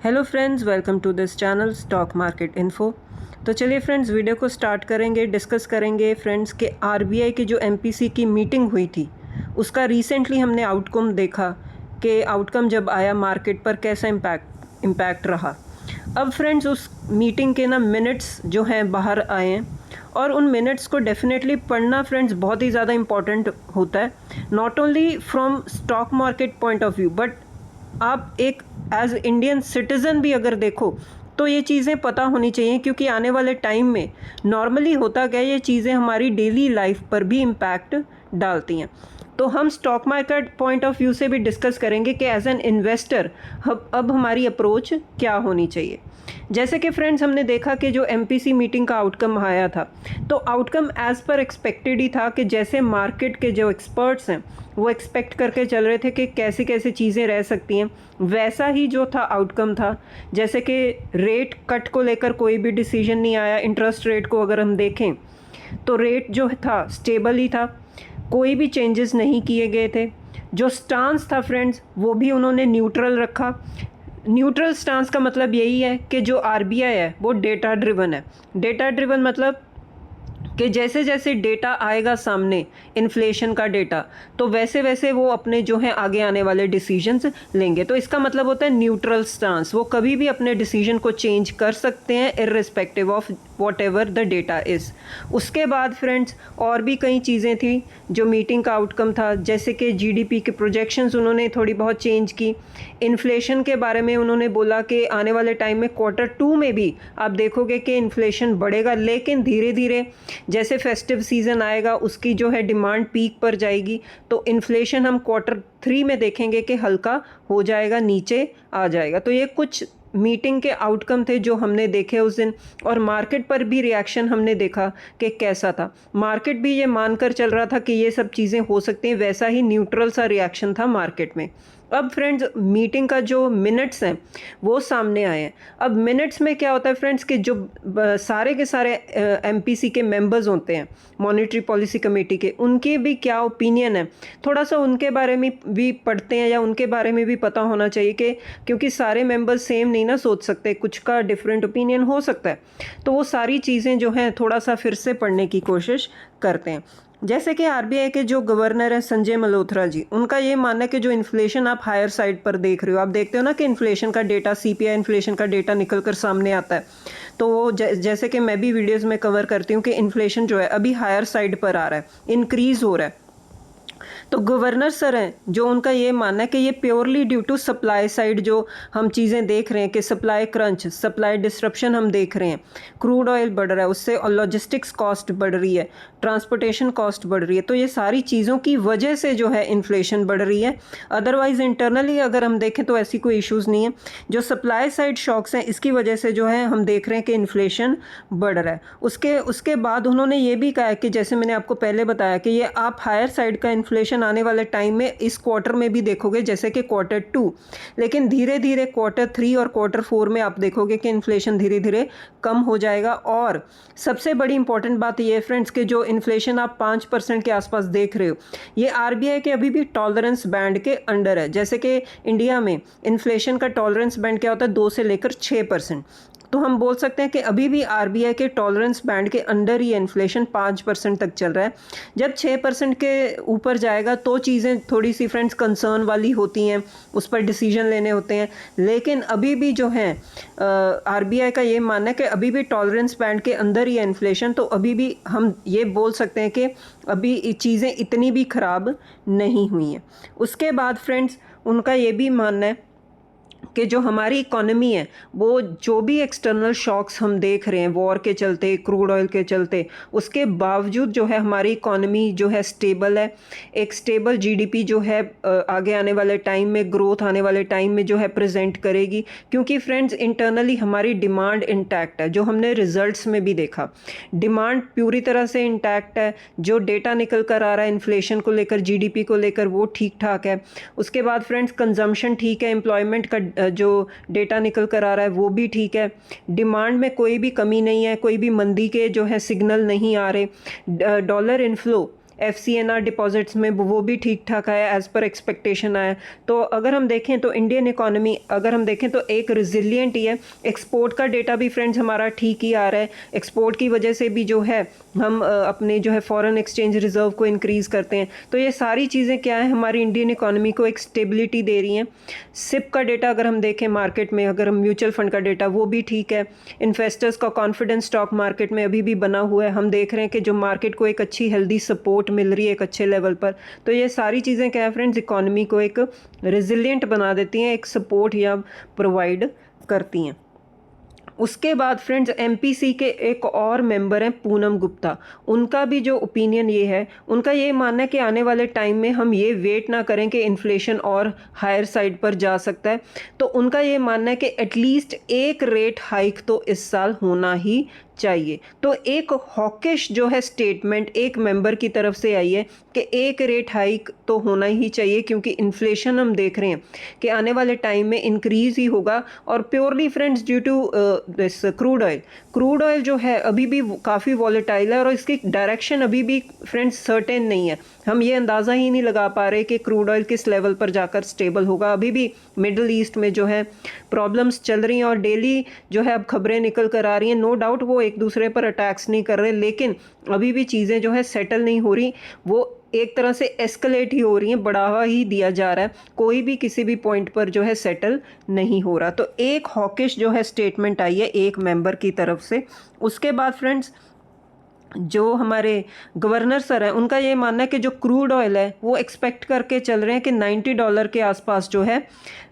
Hello friends, welcome to this channel stock market info. तो चलिए friends, video को start करेंगे। डिस्कस करेंगे फ्रेंड्स के आरबीआई की जो एमपीसी की मीटिंग हुई थी उसका रिसेंटली हमने आउटकम देखा कि आउटकम जब आया मार्केट पर कैसा इम्पैक्ट रहा। अब फ्रेंड्स उस मीटिंग के मिनट्स जो हैं बाहर आए हैं और उन मिनट्स को डेफिनेटली पढ़ना फ्रेंड्स बहुत ही ज़्यादा इम्पॉर्टेंट होता है, not only from stock market point of view but आप एक एज इंडियन सिटीज़न भी अगर देखो तो ये चीज़ें पता होनी चाहिए, क्योंकि आने वाले टाइम में नॉर्मली होता क्या, ये चीज़ें हमारी डेली लाइफ पर भी इम्पैक्ट डालती हैं। तो हम stock market point of view से भी डिस्कस करेंगे कि एज एन इन्वेस्टर अब हमारी अप्रोच क्या होनी चाहिए। जैसे कि फ्रेंड्स हमने देखा कि जो एमपीसी मीटिंग का आउटकम आया था, तो आउटकम एज़ पर एक्सपेक्टेड ही था कि जैसे मार्केट के जो एक्सपर्ट्स हैं वो एक्सपेक्ट करके चल रहे थे कि कैसी कैसी चीज़ें रह सकती हैं, वैसा ही जो था आउटकम था। जैसे कि रेट कट को लेकर कोई भी डिसीजन नहीं आया। इंटरेस्ट रेट को अगर हम देखें तो रेट जो था स्टेबल ही था, कोई भी चेंजेस नहीं किए गए थे। जो स्टांस था फ्रेंड्स वो भी उन्होंने न्यूट्रल रखा। न्यूट्रल स्टांस का मतलब यही है कि जो आरबीआई है वो डेटा ड्रिवन है। डेटा ड्रिवन मतलब कि जैसे जैसे डेटा आएगा सामने, इन्फ्लेशन का डेटा, तो वैसे वैसे वो अपने जो हैं आगे आने वाले डिसीजंस लेंगे। तो इसका मतलब होता है न्यूट्रल स्टांस। वो कभी भी अपने डिसीजन को चेंज कर सकते हैं irrespective of what ever the data is. उसके बाद फ्रेंड्स और भी कई चीज़ें थी जो मीटिंग का आउटकम था, जैसे कि जीडीपी के प्रोजेक्शंस उन्होंने थोड़ी बहुत चेंज की। इन्फ्लेशन के बारे में उन्होंने बोला कि आने वाले टाइम में Q2 में भी आप देखोगे कि इन्फ्लेशन बढ़ेगा, लेकिन धीरे धीरे जैसे फेस्टिव सीज़न आएगा उसकी जो है डिमांड पीक पर जाएगी, तो इन्फ्लेशन हम Q3 में देखेंगे कि हल्का हो जाएगा, नीचे आ जाएगा। तो ये कुछ मीटिंग के आउटकम थे जो हमने देखे उस दिन। और मार्केट पर भी रिएक्शन हमने देखा कि कैसा था। मार्केट भी ये मानकर चल रहा था कि ये सब चीज़ें हो सकती हैं, वैसा ही न्यूट्रल सा रिएक्शन था मार्केट में। अब फ्रेंड्स मीटिंग का जो मिनट्स हैं वो सामने आए हैं। अब मिनट्स में क्या होता है फ्रेंड्स कि जो सारे के सारे एमपीसी के मेंबर्स होते हैं, मॉनेटरी पॉलिसी कमेटी के, उनके भी क्या ओपिनियन है, थोड़ा सा उनके बारे में भी पढ़ते हैं या उनके बारे में भी पता होना चाहिए कि क्योंकि सारे मेंबर्स सेम नहीं ना सोच सकते, कुछ का डिफरेंट ओपिनियन हो सकता है। तो वो सारी चीज़ें जो हैं थोड़ा सा फिर से पढ़ने की कोशिश करते हैं। जैसे कि आरबीआई के जो गवर्नर हैं संजय मल्होत्रा जी, उनका ये मानना है कि जो इन्फ्लेशन आप हायर साइड पर देख रहे हो, आप देखते हो ना कि इन्फ्लेशन का डेटा, सीपीआई इन्फ्लेशन का डेटा निकल कर सामने आता है, तो वो जैसे कि मैं भी वीडियोस में कवर करती हूँ कि इन्फ्लेशन जो है अभी हायर साइड पर आ रहा है, इंक्रीज हो रहा है। तो गवर्नर सर हैं जो, उनका ये मानना है कि ये purely due to supply side जो हम चीज़ें देख रहे हैं कि सप्लाई क्रंच, सप्लाई डिस्ट्रप्शन हम देख रहे हैं, क्रूड ऑयल बढ़ रहा है, उससे लॉजिस्टिक्स कॉस्ट बढ़ रही है, ट्रांसपोर्टेशन कॉस्ट बढ़ रही है, तो ये सारी चीज़ों की वजह से जो है इन्फ्लेशन बढ़ रही है। अदरवाइज इंटरनली अगर हम देखें तो ऐसी कोई इश्यूज़ नहीं है। जो सप्लाई साइड शॉक्स हैं इसकी वजह से जो है हम देख रहे हैं कि इन्फ्लेशन बढ़ रहा है। उसके बाद उन्होंने ये भी कहा है कि जैसे मैंने आपको पहले बताया कि ये आप हायर साइड का इन्फ्लेशन आने वाले टाइम में इस क्वार्टर में भी देखोगे, जैसे कि Q2, लेकिन धीरे धीरे Q3 और Q4 में आप देखोगे कि इन्फ्लेशन धीरे धीरे कम हो जाएगा। और सबसे बड़ी इंपॉर्टेंट बात ये है फ्रेंड्स कि जो इन्फ्लेशन आप 5% के आसपास देख रहे हो, ये आरबीआई के अभी भी टॉलरेंस बैंड के अंडर है। जैसे कि इंडिया में इन्फ्लेशन का टॉलरेंस बैंड क्या होता है, 2 से लेकर 6%। तो हम बोल सकते हैं कि अभी भी आरबीआई के टॉलरेंस बैंड के अंडर ही इन्फ्लेशन 5% तक चल रहा है। जब 6% के ऊपर जाएगा तो चीज़ें थोड़ी सी फ्रेंड्स कंसर्न वाली होती हैं, उस पर डिसीजन लेने होते हैं। लेकिन अभी भी जो है आरबीआई का ये मानना है कि अभी भी टॉलरेंस बैंड के अंदर ही है इन्फ्लेशन, तो अभी भी हम ये बोल सकते हैं कि अभी चीज़ें इतनी भी ख़राब नहीं हुई हैं। उसके बाद फ्रेंड्स उनका ये भी मानना है कि जो हमारी इकोनॉमी है वो जो भी एक्सटर्नल शॉक्स हम देख रहे हैं, वॉर के चलते, क्रूड ऑयल के चलते, उसके बावजूद जो है हमारी इकोनॉमी जो है स्टेबल है। एक स्टेबल जीडीपी जो है आगे आने वाले टाइम में, ग्रोथ आने वाले टाइम में जो है प्रेजेंट करेगी, क्योंकि फ्रेंड्स इंटरनली हमारी डिमांड इंटैक्ट है। जो हमने रिजल्ट्स में भी देखा, डिमांड पूरी तरह से इंटैक्ट है। जो डेटा निकल कर आ रहा है इन्फ्लेशन को लेकर, जीडीपी को लेकर, वो ठीक ठाक है। उसके बाद फ्रेंड्स कंजम्पशन ठीक है, एम्प्लॉयमेंट का जो डेटा निकल कर आ रहा है वो भी ठीक है। डिमांड में कोई भी कमी नहीं है, कोई भी मंदी के जो है सिग्नल नहीं आ रहे। डॉलर इनफ्लो FCNR डिपॉजिट्स में वो भी ठीक ठाक आया, एज़ पर एक्सपेक्टेशन आया। तो अगर हम देखें तो इंडियन इकोनॉमी अगर हम देखें तो एक रिजिलियंट ही है। एक्सपोर्ट का डेटा भी फ्रेंड्स हमारा ठीक ही आ रहा है। एक्सपोर्ट की वजह से भी जो है हम अपने जो है फॉरेन एक्सचेंज रिजर्व को इंक्रीज़ करते हैं। तो ये सारी चीज़ें क्या है, हमारी इंडियन इकोनॉमी को एक स्टेबिलिटी दे रही हैं। सिप का डेटा अगर हम देखें मार्केट में, अगर हम म्यूचुअल फंड का डेटा, वो भी ठीक है। इन्वेस्टर्स का कॉन्फिडेंस स्टॉक मार्केट में अभी भी बना हुआ है। हम देख रहे हैं कि जो मार्केट को एक अच्छी हेल्दी सपोर्ट मिल रही है एक अच्छे लेवल पर। तो ये सारी चीज़ें क्या है फ्रेंड्स, इकोनॉमी को एक रिजिलियंट बना देती हैं, एक सपोर्ट या प्रोवाइड करती हैं। उसके बाद फ्रेंड्स MPC के एक और मेंबर हैं पूनम गुप्ता। उनका भी जो ओपिनियन ये है, उनका ये मानना है कि आने वाले टाइम में हम ये वेट ना करें कि इन्फ्लेशन और हायर साइड पर जा सकता है। तो उनका ये मानना है कि एटलीस्ट एक रेट हाइक तो इस साल होना ही चाहिए। तो एक हॉकिश जो है स्टेटमेंट एक मेंबर की तरफ से आई है कि एक रेट हाइक तो होना ही चाहिए, क्योंकि इन्फ्लेशन हम देख रहे हैं कि आने वाले टाइम में इंक्रीज़ ही होगा। और purely friends due to this crude oil जो है अभी भी काफ़ी वॉलेटाइल है और इसकी डायरेक्शन अभी भी फ्रेंड्स सर्टेन नहीं है। हम ये अंदाज़ा ही नहीं लगा पा रहे कि क्रूड ऑयल किस लेवल पर जाकर स्टेबल होगा। अभी भी मिडल ईस्ट में जो है प्रॉब्लम्स चल रही हैं और डेली जो है अब खबरें निकल कर आ रही हैं। नो डाउट वो एक दूसरे पर अटैक्स नहीं कर रहे, लेकिन अभी भी चीज़ें जो है सेटल नहीं हो रही, वो एक तरह से एस्केलेट ही हो रही हैं, बढ़ावा ही दिया जा रहा है। कोई भी किसी भी पॉइंट पर जो है सेटल नहीं हो रहा। तो एक हॉकिश जो है स्टेटमेंट आई है एक मेंबर की तरफ से। उसके बाद फ्रेंड्स जो हमारे गवर्नर सर हैं, उनका ये मानना है कि जो क्रूड ऑयल है वो एक्सपेक्ट करके चल रहे हैं कि $90 के आसपास जो है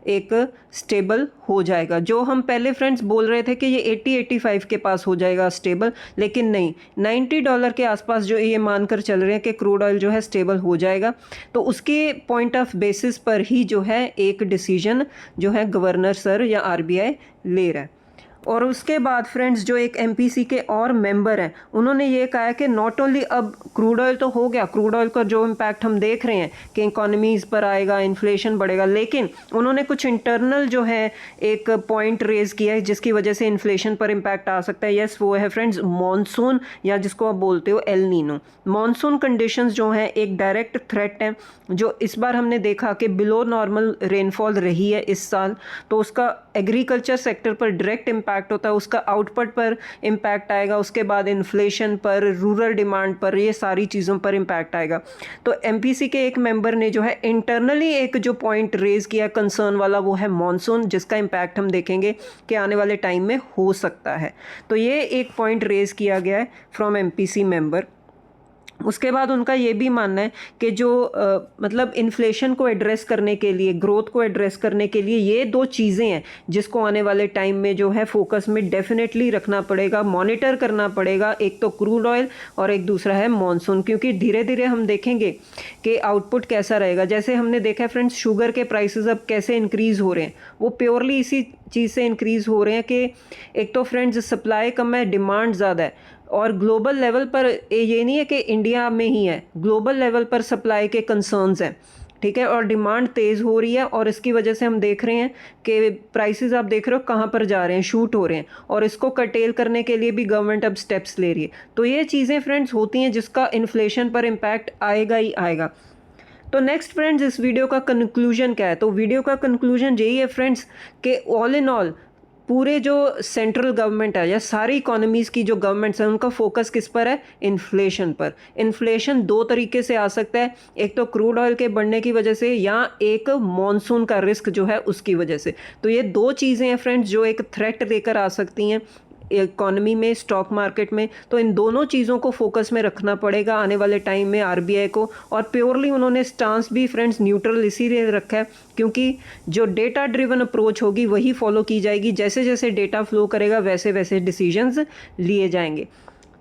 एक स्टेबल हो जाएगा। जो हम पहले फ्रेंड्स बोल रहे थे कि ये 80-85 के पास हो जाएगा स्टेबल, लेकिन नहीं, $90 के आसपास जो ये मानकर चल रहे हैं कि क्रूड ऑयल जो है स्टेबल हो जाएगा। तो उसके पॉइंट ऑफ बेसिस पर ही जो है एक डिसीजन जो है गवर्नर सर या RBI ले रहा है। और उसके बाद फ्रेंड्स जो एक MPC के और मेंबर हैं, उन्होंने ये कहा है कि नॉट ओनली अब क्रूड ऑयल तो हो गया, क्रूड ऑयल का जो इम्पैक्ट हम देख रहे हैं कि इकोनॉमीज़ पर आएगा, इन्फ्लेशन बढ़ेगा, लेकिन उन्होंने कुछ इंटरनल जो है एक पॉइंट रेज़ किया है जिसकी वजह से इन्फ्लेशन पर इम्पैक्ट आ सकता है। यस, वो है फ्रेंड्स मॉनसून, या जिसको आप बोलते हो एल नीनो। मॉनसून कंडीशंस जो हैं एक डायरेक्ट थ्रेट हैं, जो इस बार हमने देखा कि बिलो नॉर्मल रेनफॉल रही है इस साल, तो उसका एग्रीकल्चर सेक्टर पर डायरेक्ट इम्पैक्ट होता है, उसका आउटपुट पर इम्पैक्ट आएगा, उसके बाद इन्फ्लेशन पर, रूरल डिमांड पर, ये सारी चीज़ों पर इम्पैक्ट आएगा। तो MPC के एक मेंबर ने जो है इंटरनली एक जो पॉइंट रेज़ किया कंसर्न वाला, वो है मॉनसून, जिसका इम्पैक्ट हम देखेंगे कि आने वाले टाइम में हो सकता है। तो ये एक पॉइंट रेज़ किया गया है फ्रॉम MPC मेंबर। उसके बाद उनका ये भी मानना है कि जो मतलब इन्फ्लेशन को एड्रेस करने के लिए, ग्रोथ को एड्रेस करने के लिए ये दो चीज़ें हैं जिसको आने वाले टाइम में जो है फोकस में डेफिनेटली रखना पड़ेगा, मॉनिटर करना पड़ेगा। एक तो क्रूड ऑयल और एक दूसरा है मॉनसून, क्योंकि धीरे धीरे हम देखेंगे कि आउटपुट कैसा रहेगा। जैसे हमने देखा है फ्रेंड्स, शुगर के प्राइसेस अब कैसे इंक्रीज़ हो रहे हैं, वो प्योरली इसी चीज़ से इंक्रीज़ हो रहे हैं कि एक तो फ्रेंड्स सप्लाई कम है, डिमांड ज़्यादा है। और ग्लोबल लेवल पर ये नहीं है कि इंडिया में ही है, ग्लोबल लेवल पर सप्लाई के कंसर्न्स हैं, ठीक है, और डिमांड तेज़ हो रही है और इसकी वजह से हम देख रहे हैं कि प्राइसेस आप देख रहे हो कहाँ पर जा रहे हैं, शूट हो रहे हैं, और इसको कर्टेल करने के लिए भी गवर्नमेंट अब स्टेप्स ले रही है। तो ये चीज़ें फ्रेंड्स होती हैं जिसका इन्फ्लेशन पर इम्पैक्ट आएगा ही आएगा। तो नेक्स्ट फ्रेंड्स, इस वीडियो का कंक्लूजन क्या है? तो वीडियो का कंक्लूजन यही है फ्रेंड्स कि ऑल इन ऑल पूरे जो सेंट्रल गवर्नमेंट है या सारी इकोनॉमीज़ की जो गवर्नमेंट्स हैं, उनका फोकस किस पर है? इन्फ्लेशन पर। इन्फ्लेशन दो तरीके से आ सकता है, एक तो क्रूड ऑयल के बढ़ने की वजह से, या एक मॉनसून का रिस्क जो है उसकी वजह से। तो ये दो चीज़ें हैं फ्रेंड्स जो एक थ्रेट लेकर आ सकती हैं इकोनॉमी में, स्टॉक मार्केट में। तो इन दोनों चीज़ों को फोकस में रखना पड़ेगा आने वाले टाइम में RBI को। और प्योरली उन्होंने स्टांस भी फ्रेंड्स न्यूट्रल इसीलिए रखा है क्योंकि जो डेटा ड्रिवन अप्रोच होगी वही फॉलो की जाएगी। जैसे जैसे डेटा फ्लो करेगा वैसे वैसे डिसीजंस लिए जाएंगे।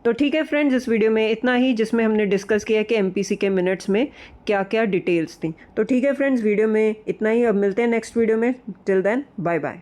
तो ठीक है फ्रेंड्स, इस वीडियो में इतना ही, जिसमें हमने डिस्कस किया कि MPC के मिनट्स में क्या क्या डिटेल्स थी। तो ठीक है फ्रेंड्स, वीडियो में इतना ही। अब मिलते हैं नेक्स्ट वीडियो में। Till then, bye bye.